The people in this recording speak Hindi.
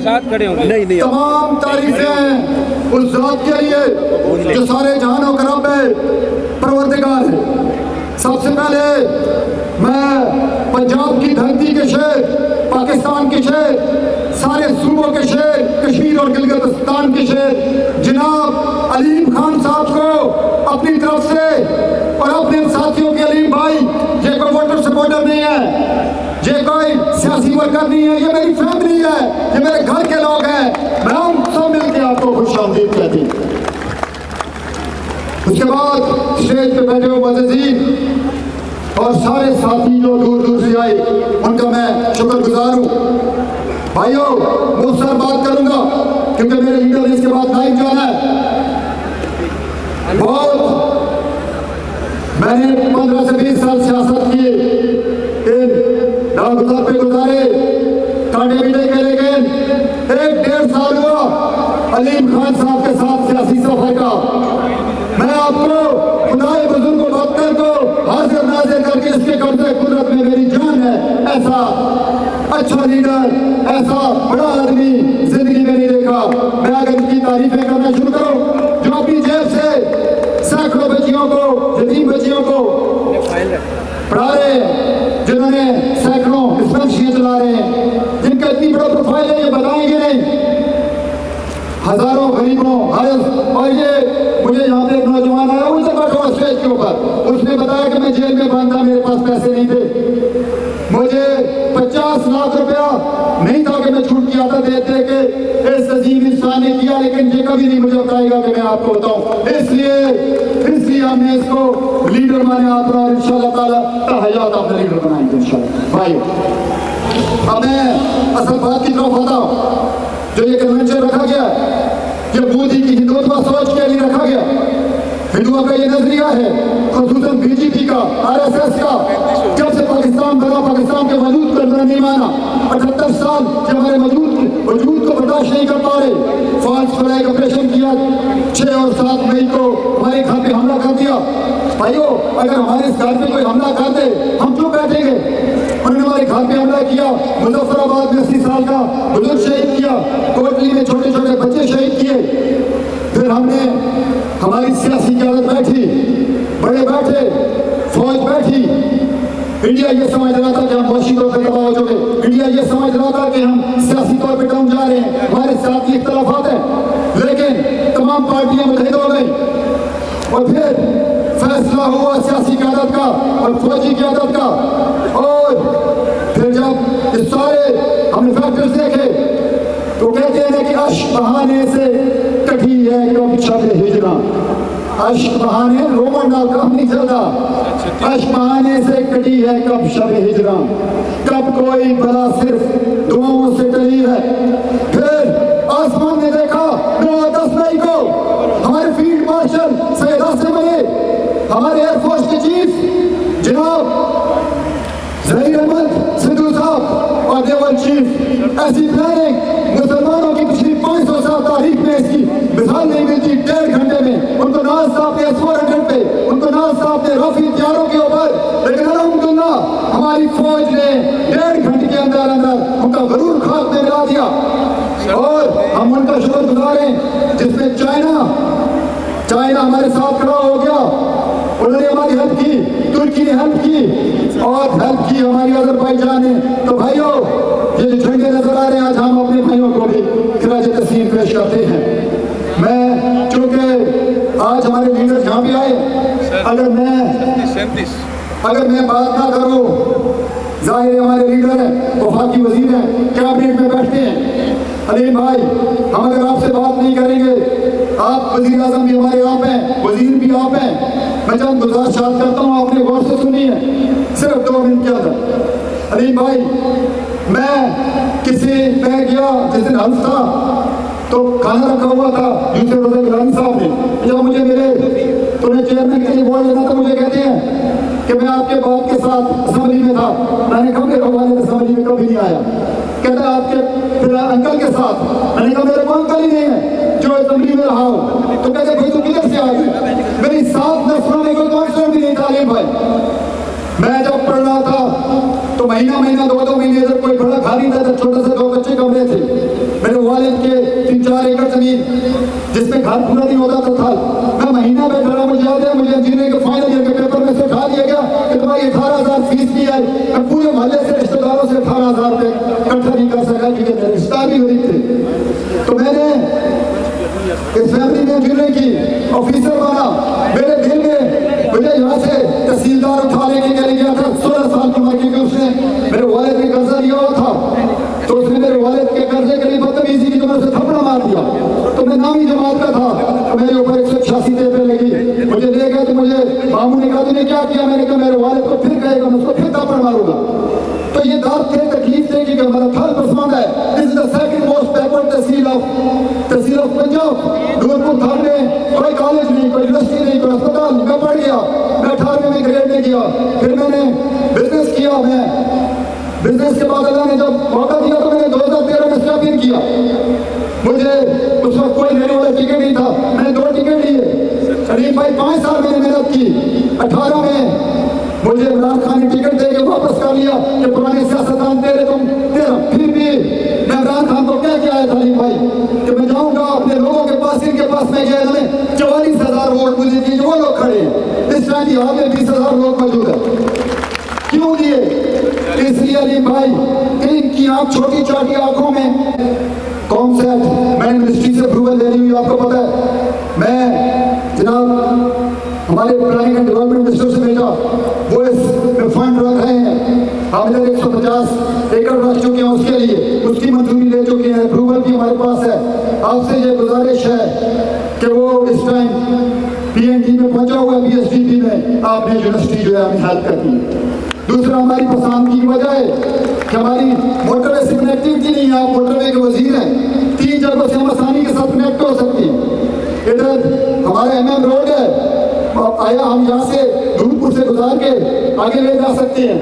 साथ खड़े होंगे। नहीं तमाम तारीफें उस जात के लिए जो सारे जहानों का रब है, परवरदिगार है। सबसे पहले मैं पंजाब की धरती के शेर, पाकिस्तान के शेर, सारे सूबों के शेर, कश्मीर और गिलगित-बल्तिस्तान के शेर जनाब अलीम खान साहब को अपनी तरफ से और अपने साथियों के अलीम भाई, ये कोई वोटर सपोर्टर नहीं है, ये कोई सियासी वर्कर नहीं है, ये मेरी फैमिली है, ये मेरे घर के लोग हैं। मैं हम सब मिलकर आपको खुशामदीद कहती हूँ। उसके बाद स्टेज पे बैठे हुए मुअज़्ज़िज़ीन और सारे साथी जो दूर दूर से आए, उनका मैं शुक्रगुजार हूँ। भाइयों, मुझसे बात करूंगा क्योंकि मेरे लीडर ने इसके बाद नाइब जाना है। बहुत मैंने 15 से 20 साल सियासत की, डाकघर पे गुजारे, कांटे पीटे के, लेकिन 1-1.5 साल हुआ अलीम खान साहब के साथ सियासी सफर का। मैं आपको खुदाए बुजुर्ग को डॉक्टर को हाजिर नाजिर करके इसके कब्जे कुदरत में मेरी जान है, ऐसा अच्छा लीडर, ऐसा बड़ा आदमी जिंदगी में नहीं देखा। मैं अगर इनकी तारीफें करना शुरू करूं, जो अपनी जेब से सैकड़ों बच्चियों को, यतीम बच्चियों को पढ़ा रहे हैं, जिन्होंने सैकड़ों डिस्पेंसरियां चला रहे हैं, जिनका इतनी बड़ा प्रोफाइल है ये बताएंगे नहीं, हजारों गरीबों और ये मुझे यहाँ पे एक नौजवान आया, उनसे बैठा हुआ स्टेज के ऊपर, उसने बताया कि मैं जेल में बंद था, मेरे पास पैसे नहीं थे, मुझे 50 लाख रुपया नहीं था कि मैं छूट की आदत देते कि इस अजीम इंसान ने किया, लेकिन ये कभी नहीं मुझे बताएगा कि मैं आपको बताऊं। इसलिए हमने इसको लीडर माने अपना और इंशाअल्लाह ताला हयात अपना लीडर बनाएंगे इंशाअल्लाह। भाई, अब मैं असल बात की तरफ आता हूं। जो ये कन्वेंशन रखा गया, ये मोदी की हिंदुत्व सोच के लिए रखा गया। हिंदुओं का ये नजरिया है, खुसूसन बीजेपी का, आरएसएस का, जब से पाकिस्तान बना, पाकिस्तान के वजूद को अंदर नहीं माना। 78 साल जब हमारे वजूद को बर्दाश्त नहीं कर पा रहे, फॉल्स फ्लैग ऑपरेशन किया, 6 और 7 मई को हमारे घर पे हमला कर दिया। भाइयों, अगर हमारे इस घर पे कोई हमला कर दे, हम क्यों बैठेंगे? उन्होंने हमारे घर पे हमला किया, मुजफ्फराबाद में 80 साल का बुजुर्ग शहीद किया, कोटली में छोटे छोटे बच्चे शहीद किए। फिर हमने हमारी सियासी क़यादत बैठी, बड़े बैठे, फौज बैठी। इंडिया ये समझ रहा था कि हम वॉशिंग पे दबा हो चुके, इंडिया ये समझ रहा था कि हम सियासी तौर पर डाउन जा रहे हैं, हमारे साथ इख्तलाफात हैं, लेकिन तमाम पार्टियां मुतहिद हो गई और फिर फैसला हुआ सियासी क़यादत का और फौजी क़यादत का। और फिर जब इस सारे हमने फैक्टर्स देखे तो कहते हैं कि अश्क बहाने से कठी है कब शब हिजरा, अश्क बहाने रोमन डाल काम नहीं चलता, अश्क बहाने से कटी है कब शब हिजरा, कब कोई बला सिर्फ दुआओं से टली है। फिर आसमान ने देखा 9-10 मई को हमारे फील्ड मार्शल सैयद आसिम अली, हमारे एयरफोर्स के चीफ जनाब ज़हीर अहमद सिद्धू साहब और देवल चीफ, ऐसी प्लानिंग मुसलमानों की पिछली 500 साल तारीख में इसकी मिसाल नहीं मिलती। 1.5 घंटे में उनको नाज साहब ने S-400 पे, उनको नाज साहब ने रफी हथियारों के ऊपर, लेकिन अल्हम्दुलिल्लाह हमारी फौज ने 1.5 घंटे के अंदर उनका गरूर खाक में मिला दिया। और हम उनका शुक्रगुजार हैं, जिसमें चाइना हमारे साथ खड़ा हो गया, उन्होंने हमारी हेल्प की, तुर्की ने हेल्प की और हेल्प की हमारी अज़रबैजान ने। तो भाइयों, ये जो झंडे नजर आ रहे हैं, आज हम अपने भाइयों को भी खिराज तस्लीम पेश करते हैं। मैं चूंकि आज हमारे लीडर यहाँ भी आए, अगर मैं बात ना करूँ, जाहिर है हमारे लीडर हैं, वफाकी वजीर हैं, कैबिनेट में बैठते हैं। अलीम भाई, हम अगर आपसे बात नहीं करेंगे, आप वजीर आजम भी हमारे आप हैं, वजीर भी आप हैं, मैं चंद गुजारिशात करता हूँ, आपने गौर से सुनिए, सिर्फ 2 मिनट क्या था। अलीम भाई, मैं गया जिस दिन हल्फ था तो खाना रखा हुआ था, दूसरे रोजे गिलानी साहब ने जब मुझे मिले तो उन्हें चेयरमैन के लिए बोल लेना, तो मुझे कहते हैं कि मैं आपके बाप के साथ असेंबली में था। मैंने कहा मेरे वाले असेंबली में कभी नहीं आया। कहता है आपके फिर अंकल के साथ, मैंने कहा मेरे को अंकल ही नहीं है जो असेंबली में रहा हो। तो कहते भाई तू किधर से आ गए? मेरी 7 नस्लों में कोई काउंसलर भी नहीं था। अलीम भाई, मैं जब पढ़ रहा था तो महीना 2-2 महीने जब कोई बड़ा खाली था, जब छोटे से 2 बच्चे कमरे थे, मेरे जमीन जिसमें घर पूरा नहीं होता था। मैं महीना में खड़ा, मुझे याद है, मुझे इंजीनियरिंग के फाइनल ईयर के पेपर में से उठा दिया गया कि तुम्हारी 18,000 फीस भी है। मैं पूरे मोहल्ले से रिश्तेदारों से 18,000 रुपये इकट्ठा नहीं कर सका क्योंकि मेरे रिश्तेदार भी गरीब थे। तो मैंने इस फैमिली में इंजीनियरिंग की, ऑफिसर बना। मेरे दिल में मुझे यहाँ से तहसीलदार उठा लेके चले गया था 16 साल की उम्र की। उसने मेरे वालिद ने कर्जा लिया हुआ था, तो उसने मेरे वालिद के कर्जे के लिए बदतमीजी की, तो मैंने उसे थप्पड़ मार दिया। तो मैं नामी जमात का था, तो मेरे ऊपर 186 रुपये लगी। मुझे ले गए तो मुझे मामू ने कहा तूने क्या किया? मैंने कहा मेरे वालिद को फिर कहेगा, मैं उसको फिर थप्पड़ मारूंगा। तो ये दर्द थे, तकलीफ थे कि हमारा थल पसंद है। This is the second most backward तहसील ऑफ पंजाब। नूरपुर थाल में कोई कॉलेज नहीं, कोई यूनिवर्सिटी नहीं, कोई अस्पताल नहीं। मैं पढ़ गया, मैं 18वीं में ग्रेड में गया, फिर मैंने बिजनेस किया। मैं बिजनेस के बाद अल्लाह ने जब मौका दिया तो मैंने 2013 में स्टैपिंग किया। मुझे उस वक्त कोई लेने वाला टिकट नहीं था, मैंने 2 टिकट लिए। करीब भाई 5 साल मैंने मेहनत की। 18 में मुझे इमरान खान ने टिकट दे के वापस कर लिया कि पुराने सियासतदान तेरे फिर भी मैं इमरान खान को क्या किया है सलीम भाई कि मैं जाऊंगा अपने लोगों के पास, इनके पास मैं गया, इन्होंने 44,000 वोट मुझे दिए। वो लोग खड़े हैं, इस टाइम यहाँ में 20,000 लोग मौजूद है। क्यों दिए? इसलिए अलीम भाई इनकी आंख छोटी छोटी आंखों में कौन सा मैंने मिनिस्ट्री से अप्रूवल ले ली हुई, आपको पता है। मैं जनाब हमारे प्लानिंग एंड डेवलपमेंट मिनिस्टर से भेजा, वो इस फंड रख रहे हैं। हम इधर 150 एकड़ रख चुके हैं उसके लिए, उसकी मंजूरी ले चुके हैं, अप्रूवल भी हमारे पास है। आपसे ये गुजारिश है कि वो इस टाइम PND में पहुंचा हुआ है, BSDP में आपने यूनिवर्सिटी जो है हमें हेल्प करती है। दूसरा हमारी पसंद की वजह है कि हमारी मोटरवे से कनेक्टिविटी नहीं है। आप मोटरवे के वजीर हैं, 3 जगहों से हम आसानी के साथ कनेक्ट हो सकती हैं। इधर हमारा MM रोड है, आया हम यहाँ से धूलपुर से गुजार के आगे ले जा सकते हैं।